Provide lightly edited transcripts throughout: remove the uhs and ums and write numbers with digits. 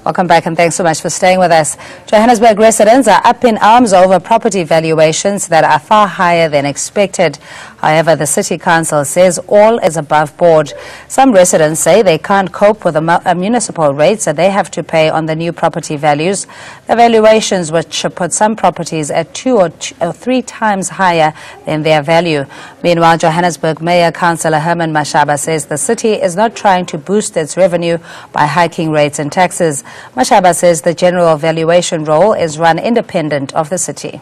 Welcome back and thanks so much for staying with us. Johannesburg residents are up in arms over property valuations that are far higher than expected. However, the City Council says all is above board. Some residents say they can't cope with the municipal rates that they have to pay on the new property values. The valuations which put some properties at 2 or 3 times higher than their value. Meanwhile, Johannesburg Mayor Councillor Herman Mashaba says the city is not trying to boost its revenue by hiking rates and taxes. Mashaba says the general valuation role is run independent of the city.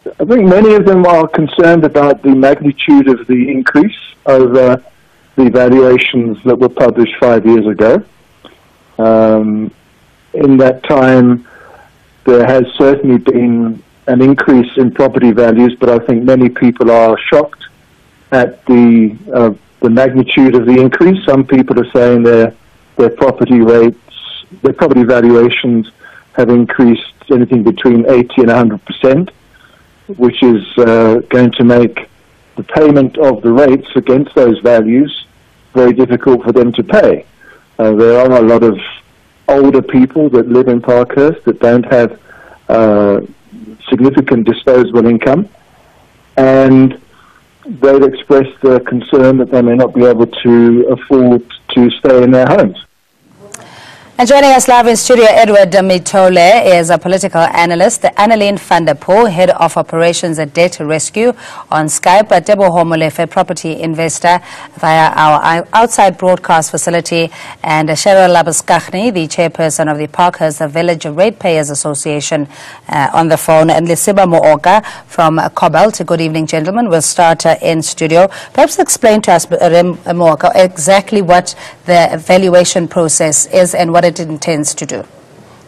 I think many of them are concerned about the magnitude of the increase over the valuations that were published 5 years ago. In that time, there has certainly been an increase in property values, but I think many people are shocked at the magnitude of the increase. Some people are saying their property rates, their property valuations have increased anything between 80 and 100%, which is going to make the payment of the rates against those values very difficult for them to pay. There are a lot of older people that live in Parkhurst that don't have significant disposable income, and they've expressed their concern that they may not be able to afford to stay in their homes. And joining us live in studio, Edward Mitole is a political analyst. Annelien van der Poel, head of operations at Debt Rescue, on Skype. Teboho Molefe, property investor via our outside broadcast facility, and Cheryl Labuskaghni, the chairperson of the Parkhurst Village Ratepayers Association, on the phone, and Lisiba Mooka from Cobalt. Good evening, gentlemen. We'll start in studio. Perhaps explain to us, Mooka, exactly what the valuation process is and what it intends to do.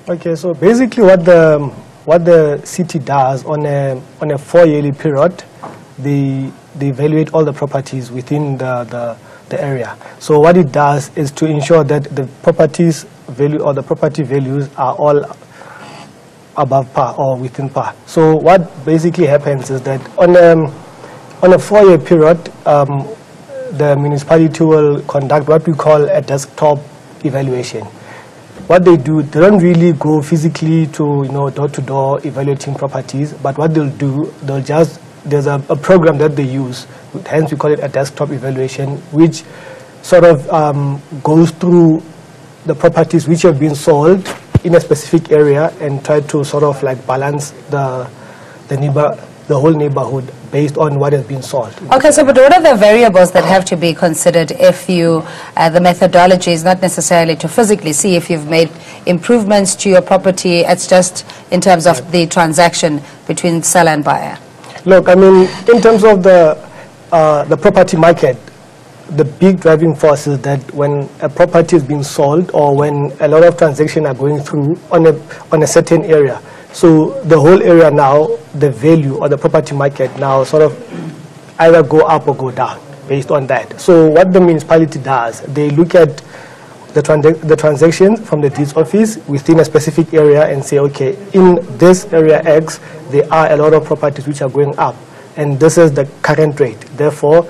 Okay, so basically what the city does on a 4-yearly period, they evaluate all the properties within the area. So what it does is to ensure that the properties value or the property values are all above par or within par. So what basically happens is that on a 4-year period, the municipality will conduct what we call a desktop evaluation. What they do, they don't really go physically to door-to-door evaluating properties, but what they'll do, there's a program that they use, hence we call it a desktop evaluation, which sort of goes through the properties which have been sold in a specific area and try to sort of like balance the whole neighborhood based on what has been sold. Okay, so but what are the variables that have to be considered if the methodology is not necessarily to physically see if you've made improvements to your property, it's just in terms of the transaction between seller and buyer? Look, I mean, in terms of the property market, the big driving force is that when a property is being sold or when a lot of transactions are going through on a certain area, so the whole area now, the value or the property market now sort of either go up or go down based on that. So what the municipality does, they look at the transactions from the deeds office within a specific area and say, okay, in this area X, there are a lot of properties which are going up, and this is the current rate. Therefore,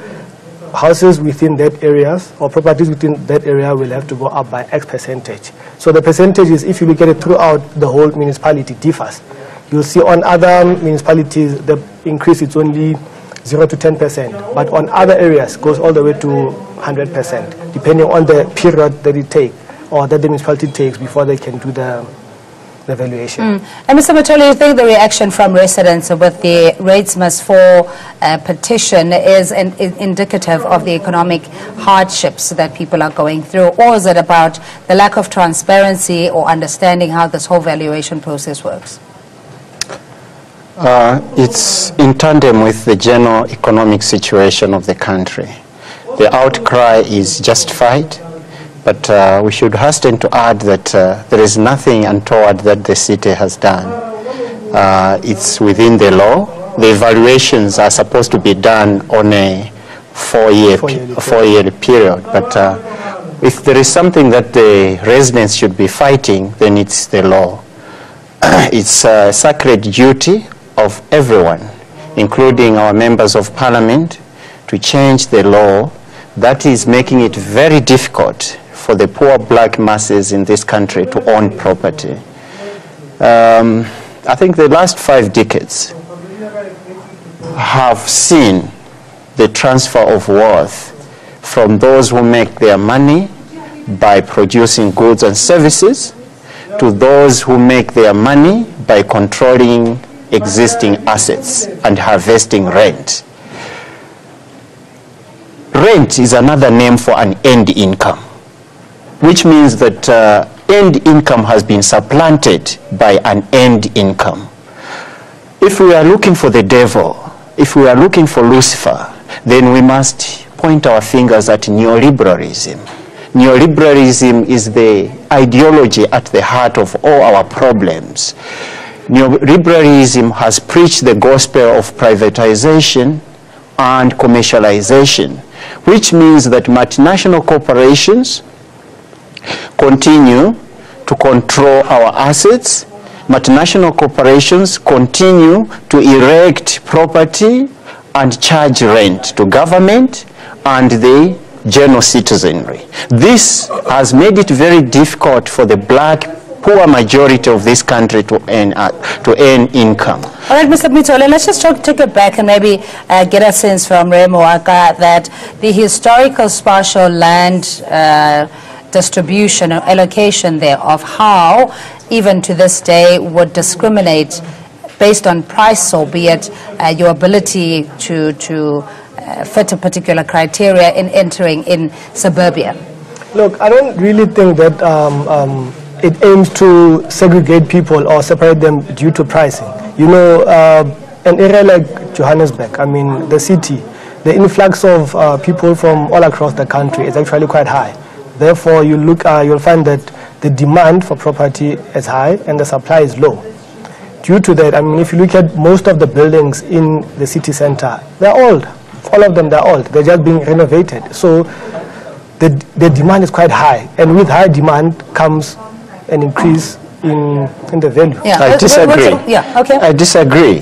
houses within that areas or properties within that area will have to go up by X percentage. So the percentages, if you look at it throughout the whole municipality, differs. You'll see on other municipalities the increase is only 0 to 10%, but on other areas goes all the way to 100%, depending on the period that it takes or that the municipality takes before they can do the valuation. And Mr. Matoli, you think the reaction from residents with the rates must fall petition is indicative of the economic hardships that people are going through, or is it about the lack of transparency or understanding how this whole valuation process works? It's in tandem with the general economic situation of the country. The outcry is justified, but we should hasten to add that there is nothing untoward that the city has done. It's within the law. The evaluations are supposed to be done on a 4-year period. But if there is something that the residents should be fighting, then it's the law. It's a sacred duty of everyone, including our members of parliament, to change the law that is making it very difficult for the poor black masses in this country to own property. I think the last 5 decades have seen the transfer of wealth from those who make their money by producing goods and services to those who make their money by controlling existing assets and harvesting rent. Rent is another name for an end income, which means that end income has been supplanted by an end income. If we are looking for the devil, if we are looking for Lucifer, then we must point our fingers at neoliberalism. Neoliberalism is the ideology at the heart of all our problems. Neoliberalism has preached the gospel of privatization and commercialization, which means that multinational corporations continue to control our assets. Multinational corporations continue to erect property and charge rent to government and the general citizenry. This has made it very difficult for the black poor majority of this country to earn income. All right, Mr. Mitole, let's just take it back and maybe get a sense from Remo Aka that the historical spatial land distribution or allocation there of how, even to this day, would discriminate based on price, albeit your ability to fit a particular criteria in entering in suburbia? Look, I don't really think that it aims to segregate people or separate them due to pricing. You know, an area like Johannesburg, I mean, the city, the influx of people from all across the country is actually quite high. Therefore, you'll find that the demand for property is high and the supply is low. Due to that, I mean, if you look at most of the buildings in the city center, they're old. All of them, they're old. They're just being renovated. So the demand is quite high. And with high demand comes an increase in the value. Yeah. I disagree. Yeah, okay. I disagree.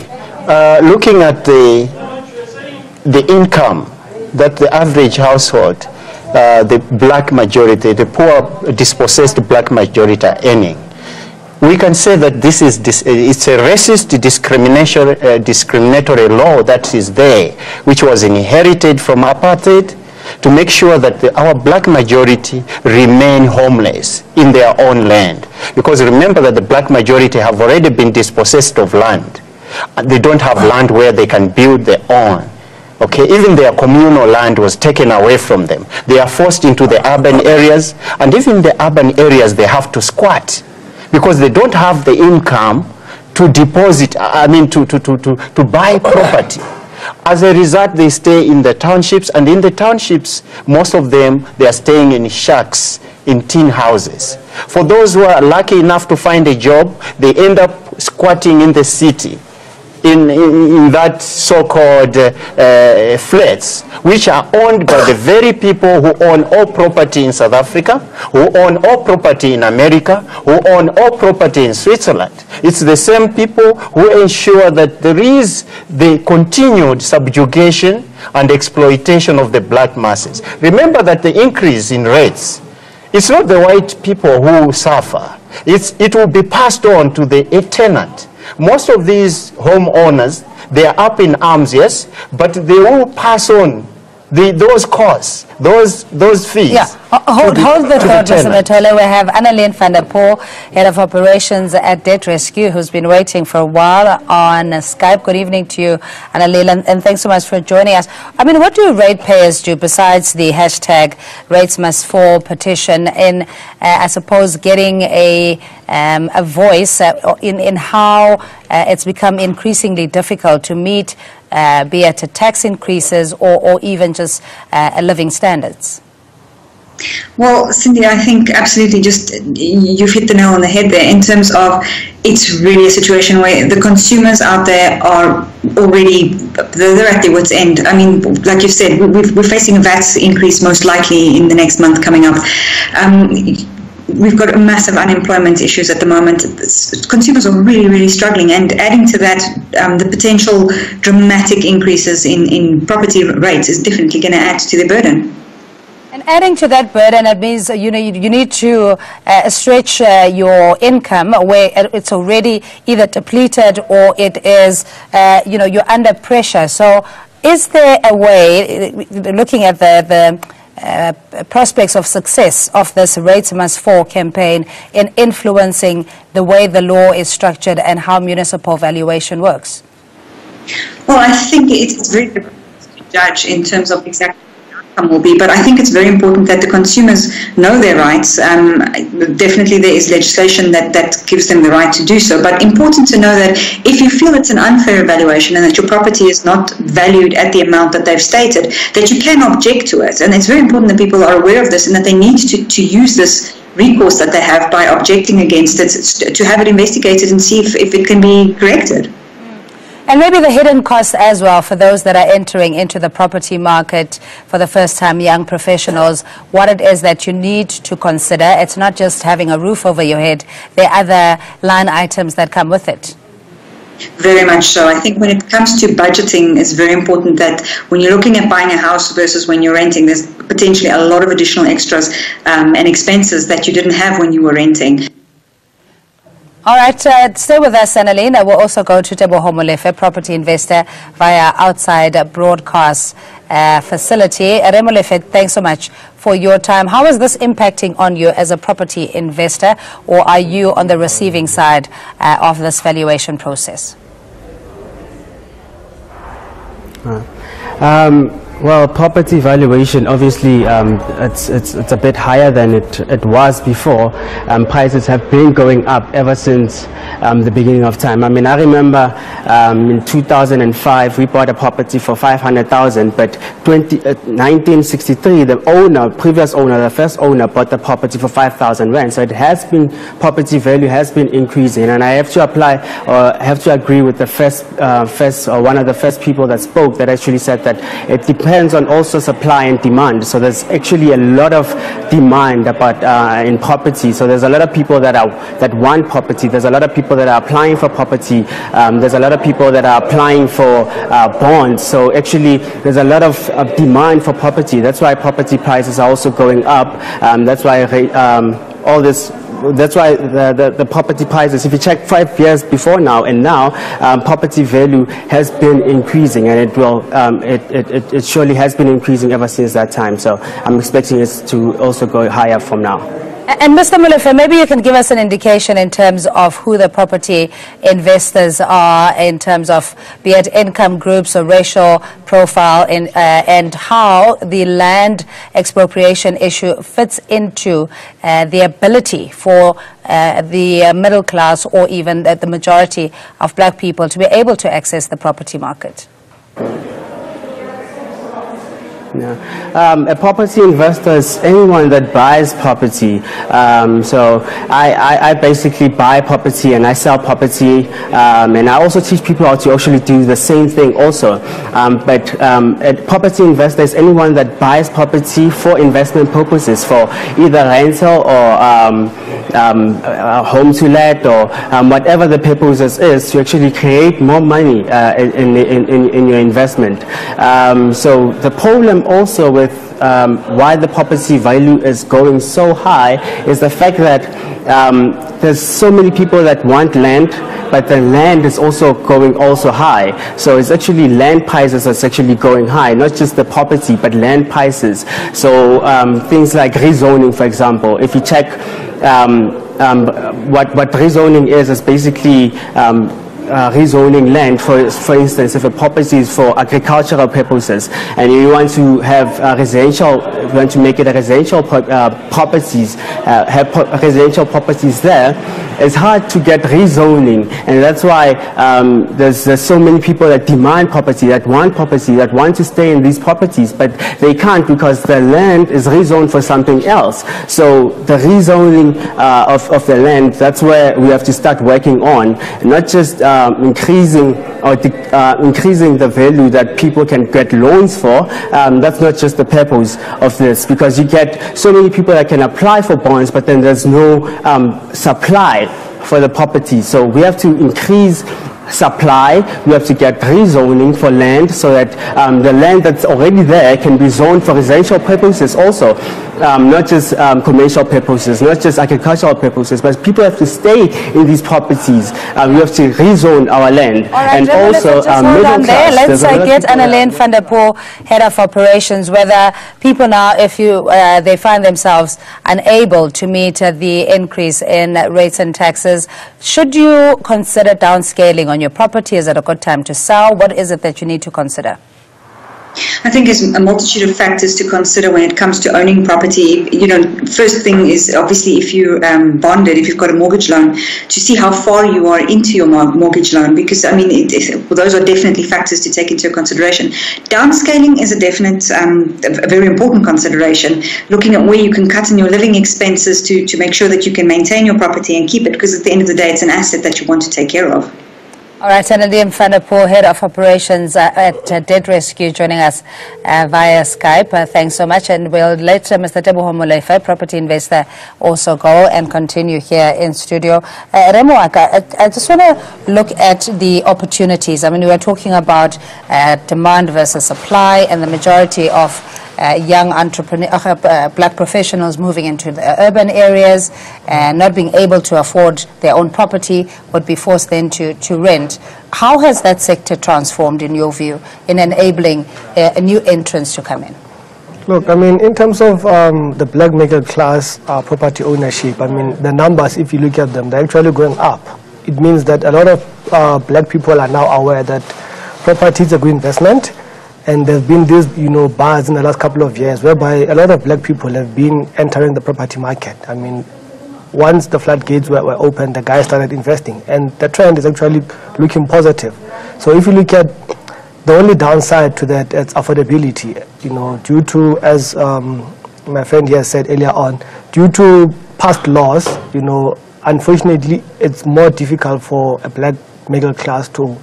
Looking at the income that the average household, the black majority, the poor dispossessed black majority are earning, we can say that it's a racist discriminatory law that is there, which was inherited from apartheid, to make sure that our black majority remain homeless in their own land. Because remember that the black majority have already been dispossessed of land. They don't have land where they can build their own. Okay, even their communal land was taken away from them. They are forced into the urban areas, and even in the urban areas they have to squat because they don't have the income to deposit, I mean to buy property. As a result, they stay in the townships, and in the townships, most of them, they are staying in shacks, in tin houses. For those who are lucky enough to find a job, they end up squatting in the city, in that so-called flats, which are owned by the very people who own all property in South Africa, who own all property in America, who own all property in Switzerland. It's the same people who ensure that there is the continued subjugation and exploitation of the black masses. Remember that the increase in rates, it's not the white people who suffer. It will be passed on to the tenant. Most of these homeowners, they are up in arms, yes, but they will pass on those costs, those fees. Yeah, hold the thought, Mr. Matole. We have Annalyn van der Poel, Head of Operations at Debt Rescue, who's been waiting for a while on Skype. Good evening to you, Annalyn, and thanks so much for joining us. I mean, what do ratepayers do besides the hashtag Rates Must Fall petition in, I suppose, getting a voice in how it's become increasingly difficult to meet be it tax increases or even just living standards? Well, Cindy, I think absolutely you've hit the nail on the head there in terms of it's really a situation where the consumers out there are already, they're at their wits' end. I mean, like you said, we're facing a VAT increase most likely in the next month coming up. We've got massive unemployment issues at the moment. Consumers are really, really struggling, and adding to that, the potential dramatic increases in property rates is definitely going to add to the burden. And adding to that burden, it means you need to stretch your income where it's already either depleted or it is you're under pressure. So, is there a way, looking at the prospects of success of this Rates Must Fall campaign, in influencing the way the law is structured and how municipal valuation works? Well, I think it's very difficult to judge in terms of exactly will be, but I think it's very important that the consumers know their rights. Definitely there is legislation that gives them the right to do so, but important to know that if you feel it's an unfair evaluation and that your property is not valued at the amount that they've stated, that you can object to it. And it's very important that people are aware of this and that they need to use this recourse that they have by objecting against it, to have it investigated and see if it can be corrected. And maybe the hidden costs as well for those that are entering into the property market for the first time, young professionals, what it is that you need to consider. It's not just having a roof over your head. There are other line items that come with it. Very much so. I think when it comes to budgeting, it's very important that when you're looking at buying a house versus when you're renting, there's potentially a lot of additional extras and expenses that you didn't have when you were renting. All right, stay with us, Annalena. We'll also go to Teboho Molefe, property investor via outside broadcast facility. Molefe, thanks so much for your time. How is this impacting on you as a property investor, or are you on the receiving side of this valuation process? Well, property valuation, obviously, it's a bit higher than it was before. Prices have been going up ever since the beginning of time. I mean, I remember in 2005 we bought a property for 500,000, but 1963 the previous owner, the first owner, bought the property for 5,000 rand. So it has been, property value has been increasing, and I have to have to agree with the one of the first people that spoke, that actually said that it depends on also supply and demand. So there's actually a lot of demand in property. So there's a lot of people that want property. There's a lot of people that are applying for property. There's a lot of people that are applying for bonds. So actually there's a lot of demand for property. That's why property prices are also going up. That's why that's why the property prices, if you check 5 years before now and now, property value has been increasing, and it surely has been increasing ever since that time. So I'm expecting it to also go higher from now. And Mr. Molefe, maybe you can give us an indication in terms of who the property investors are, in terms of be it income groups or racial profile, and how the land expropriation issue fits into the ability for the middle class or even the majority of black people to be able to access the property market. Yeah. A property investor is anyone that buys property. So I basically buy property and I sell property, and I also teach people how to actually do the same thing also. But a property investor is anyone that buys property for investment purposes, for either rental or home to let, or whatever the purpose is, to actually create more money in your investment. So the problem also with why the property value is going so high is the fact that there's so many people that want land, but the land is also going high. So it's actually land prices are actually going high, not just the property, but land prices. So things like rezoning, for example. If you check what rezoning is basically rezoning land. For instance, if a property is for agricultural purposes and you want to have residential, you want to make it a residential properties, have residential properties there, it's hard to get rezoning, and that's why there's so many people that demand property, that want to stay in these properties, but they can't because the land is rezoned for something else. So the rezoning of the land, that's where we have to start working on, not just increasing the value that people can get loans for. That's not just the purpose of this, because you get so many people that can apply for bonds, but then there's no supply for the property. So we have to increase supply, we have to get rezoning for land so that the land that's already there can be zoned for residential purposes also, not just commercial purposes, not just agricultural purposes, but people have to stay in these properties. We have to rezone our land. All right, and also middle class. Let's get Annalene van der Poel, Head of Operations, whether people now, if they find themselves unable to meet the increase in rates and taxes, should you consider downscaling on your property? Is it a good time to sell? What is it that you need to consider? I think there's a multitude of factors to consider when it comes to owning property. You know, first thing is obviously if you're bonded, if you've got a mortgage loan, to see how far you are into your mortgage loan, because I mean, those are definitely factors to take into consideration. Downscaling is a definite, a very important consideration. Looking at where you can cut in your living expenses to make sure that you can maintain your property and keep it, because at the end of the day, it's an asset that you want to take care of. All right, Annalene van der Poel, Head of Operations at Dead Rescue, joining us via Skype. Thanks so much. And we'll let Mr. Teboho Molefe, property investor, also go and continue here in studio. Remoaka, I just want to look at the opportunities. I mean, we were talking about demand versus supply, and the majority of young black professionals moving into the urban areas and not being able to afford their own property would be forced then to rent. How has that sector transformed, in your view, in enabling new entrants to come in? Look, I mean, in terms of the black middle class property ownership, I mean, the numbers, if you look at them, they're actually going up. It means that a lot of black people are now aware that property is a good investment. And there's been these, buzz in the last couple of years whereby a lot of black people have been entering the property market. I mean, once the floodgates were open, the guys started investing. And the trend is actually looking positive. So if you look at the only downside to that, it's affordability, due to, as my friend here said earlier on, due to past laws, unfortunately, it's more difficult for a black middle class to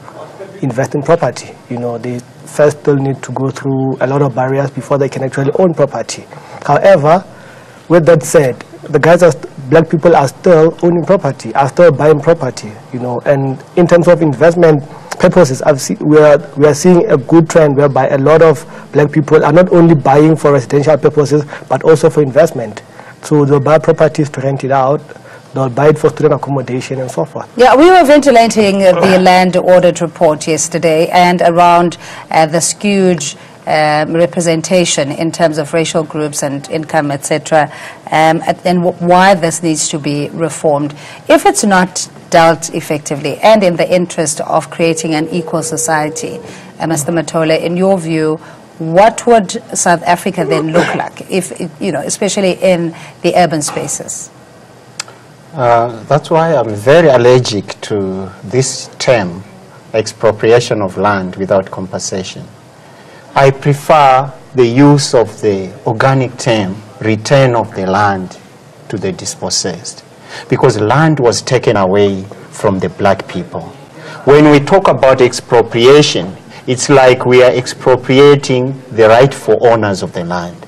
invest in property. They first still need to go through a lot of barriers before they can actually own property. However, with that said, the guys black people are still owning property, are still buying property, and in terms of investment purposes, we are seeing a good trend whereby a lot of black people are not only buying for residential purposes, but also for investment. So they'll buy properties to rent it out, they'll buy it for student accommodation and so forth. Yeah, we were ventilating the land audit report yesterday and around the skewed representation in terms of racial groups and income, etc., and why this needs to be reformed. If it's not dealt effectively and in the interest of creating an equal society, Mr. Matole, in your view, what would South Africa then look like, if especially in the urban spaces? That's why I'm very allergic to this term, expropriation of land without compensation. I prefer the use of the organic term, return of the land to the dispossessed, because land was taken away from the black people. When we talk about expropriation, it's like we are expropriating the rightful owners of the land.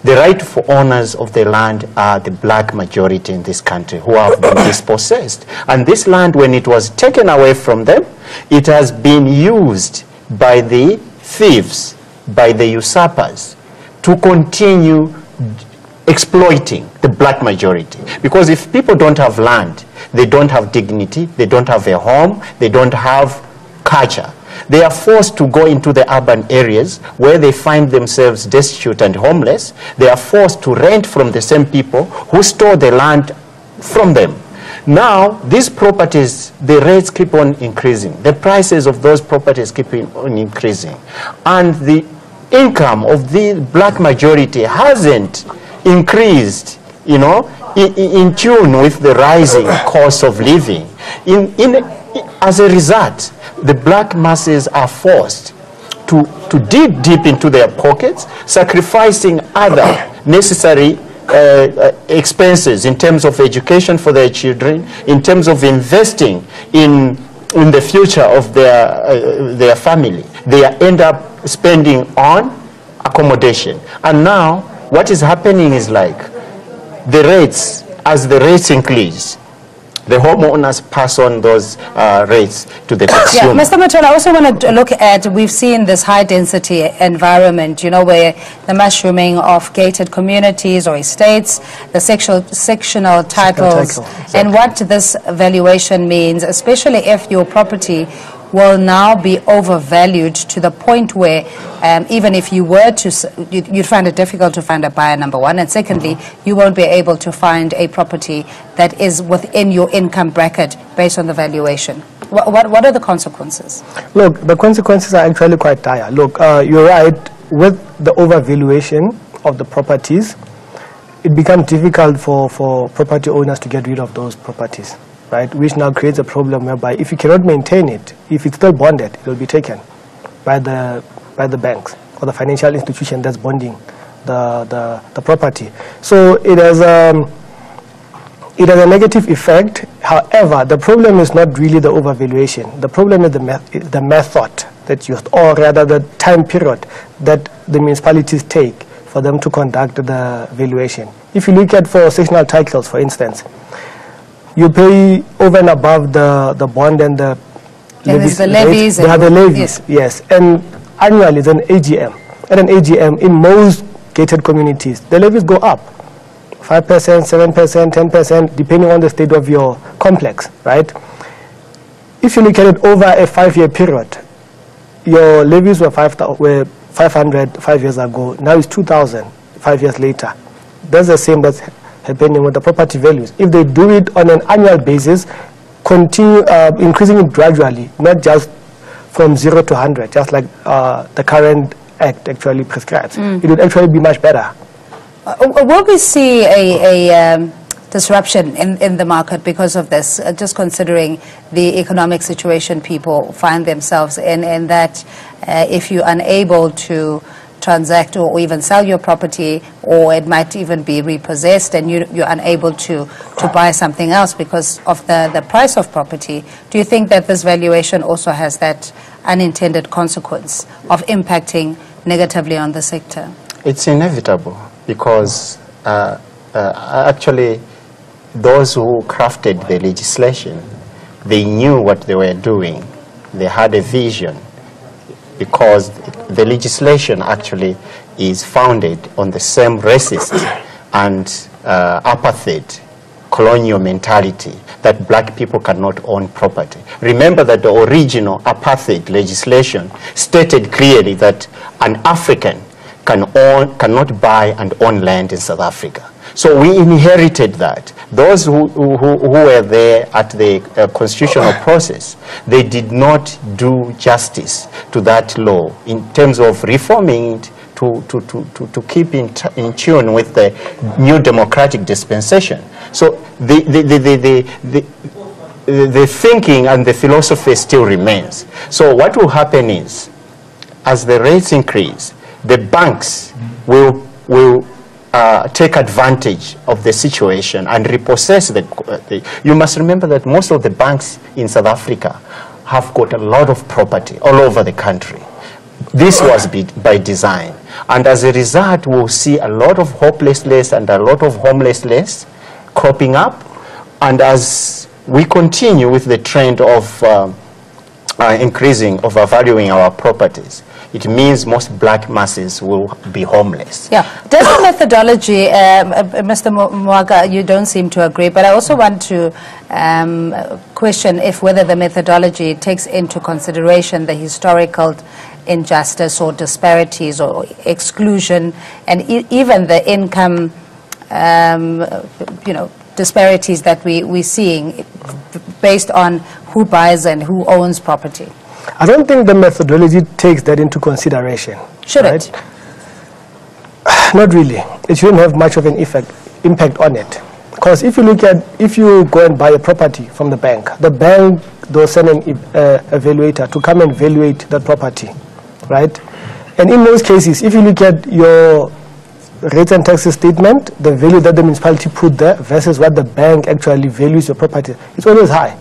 The rightful owners of the land are the black majority in this country who have been dispossessed. And this land, when it was taken away from them, it has been used by the thieves, by the usurpers, to continue exploiting the black majority. Because if people don't have land, they don't have dignity, they don't have a home, they don't have culture. They are forced to go into the urban areas where they find themselves destitute and homeless. They are forced to rent from the same people who store the land from them. Now, these properties, the rates keep on increasing. The prices of those properties keep on increasing. And the income of the black majority hasn't increased, in tune with the rising cost of living. As a result, the black masses are forced to dig deep into their pockets, sacrificing other necessary expenses in terms of education for their children, in terms of investing in the future of their family. They end up spending on accommodation. And now, what is happening is like the rates, as the rates increase, The homeowners pass on those rates to the consumer. Yeah, Mr. Matola, I also want to look at, we've seen this high-density environment, you know, where the mushrooming of gated communities or estates, the sectional titles, exactly. and what this valuation means, especially if your property will now be overvalued to the point where even if you were to, you'd find it difficult to find a buyer, number one, and secondly, you won't be able to find a property that is within your income bracket based on the valuation. What are the consequences? Look, the consequences are actually quite dire. Look, you're right, with the overvaluation of the properties, it becomes difficult for property owners to get rid of those properties, right? Which now creates a problem whereby if you cannot maintain it, if it's still bonded, it will be taken by the banks or the financial institution that's bonding the property. So it has a negative effect. However, the problem is not really the overvaluation. The problem is the method that's used, or rather the time period that the municipalities take for them to conduct the valuation. If you look at for sectional titles, for instance, you pay over and above the bond and the levies. The levies. They have the levies, yes. And annually, it's an AGM. At an AGM, in most gated communities, the levies go up. 5%, 7%, 10%, depending on the state of your complex, right? If you look at it over a 5-year period, your levies were 500 5 years ago. Now it's 2,000 5 years later. That's the same that's happening with the property values. If they do it on an annual basis, continue increasing it gradually, not just from 0 to 100, just like the current act actually prescribes. It would actually be much better. Will we see a disruption in the market because of this, just considering the economic situation people find themselves in, and that if you're unable to transact or even sell your property, or it might even be repossessed and you're unable to buy something else because of the price of property, do you think that this valuation also has that unintended consequence of impacting negatively on the sector? It's inevitable, because actually those who crafted the legislation, they knew what they were doing. They had a vision, because the legislation actually is founded on the same racist and apartheid colonial mentality that black people cannot own property. Remember that the original apartheid legislation stated clearly that an African cannot buy and own land in South Africa. So we inherited that. Those who were there at the constitutional process, they did not do justice to that law in terms of reforming it to keep in tune with the new democratic dispensation. So the thinking and the philosophy still remains. So what will happen is, as the rates increase, the banks will take advantage of the situation and repossess you must remember that most of the banks in South Africa have got a lot of property all over the country. This was by design. And as a result, we'll see a lot of hopelessness and a lot of homelessness cropping up. And as we continue with the trend of overvaluing our properties, it means most black masses will be homeless. Yeah. Does the methodology, Mr. Mwaga, you don't seem to agree, but I also want to question whether the methodology takes into consideration the historical injustice or disparities or exclusion, and even the income, disparities that we're seeing based on who buys and who owns property. I don't think the methodology takes that into consideration. Should it? Not really. It shouldn't have much of an impact on it. Because if you go and buy a property from the bank they'll send an evaluator to come and evaluate that property, right? And in most cases, if you look at your rates and taxes statement, the value that the municipality put there versus what the bank actually values your property, it's always high.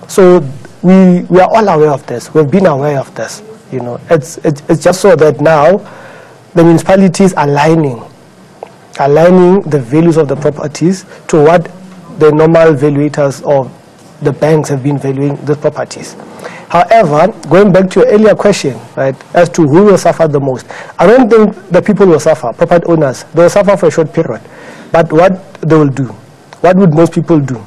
So we are all aware of this. We've been aware of this. It's just so that now the municipalities are aligning the values of the properties to what the normal valuators or the banks have been valuing these properties. However, going back to your earlier question, right, as to who will suffer the most, I don't think the people will suffer, property owners. They will suffer for a short period. But what they will do, what would most people do?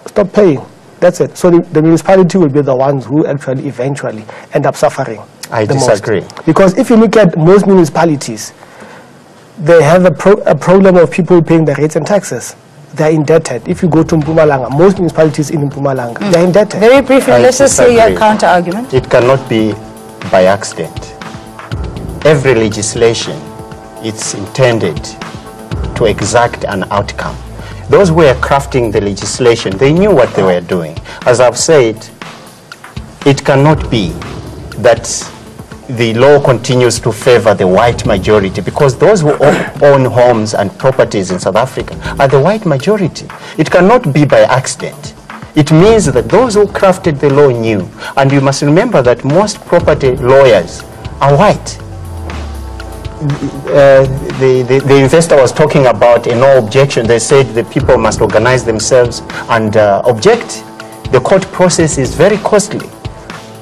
Stop paying. That's it. So the municipality will be the ones who actually eventually end up suffering. I disagree. Because if you look at most municipalities, they have a problem of people paying the rates and taxes. They're indebted. If you go to Mpumalanga, most municipalities in Mpumalanga, they're indebted. Very briefly, let's just say your counter-argument. It cannot be by accident. Every legislation is intended to exact an outcome. Those who were crafting the legislation, they knew what they were doing. As I've said, it cannot be that the law continues to favor the white majority, because those who own homes and properties in South Africa are the white majority. It cannot be by accident. It means that those who crafted the law knew. And you must remember that most property lawyers are white. The investor was talking about a no objection. They said the people must organize themselves and object. The court process is very costly.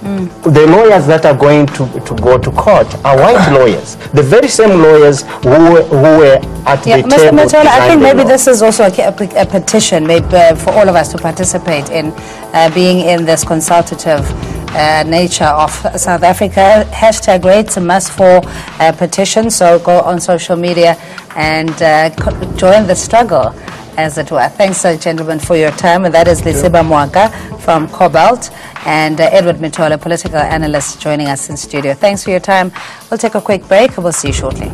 The lawyers that are going to go to court are white lawyers. The very same lawyers who were at the table. Mr. Matola, I think maybe this is also a petition maybe, for all of us to participate in being in this consultative nature of South Africa. Hashtag rates must for petition. So go on social media and join the struggle, as it were. Thanks, gentlemen, for your time. And that is Lisiba Mwaka from Cobalt and Edward Matola, political analyst, joining us in studio. Thanks for your time. We'll take a quick break and we'll see you shortly.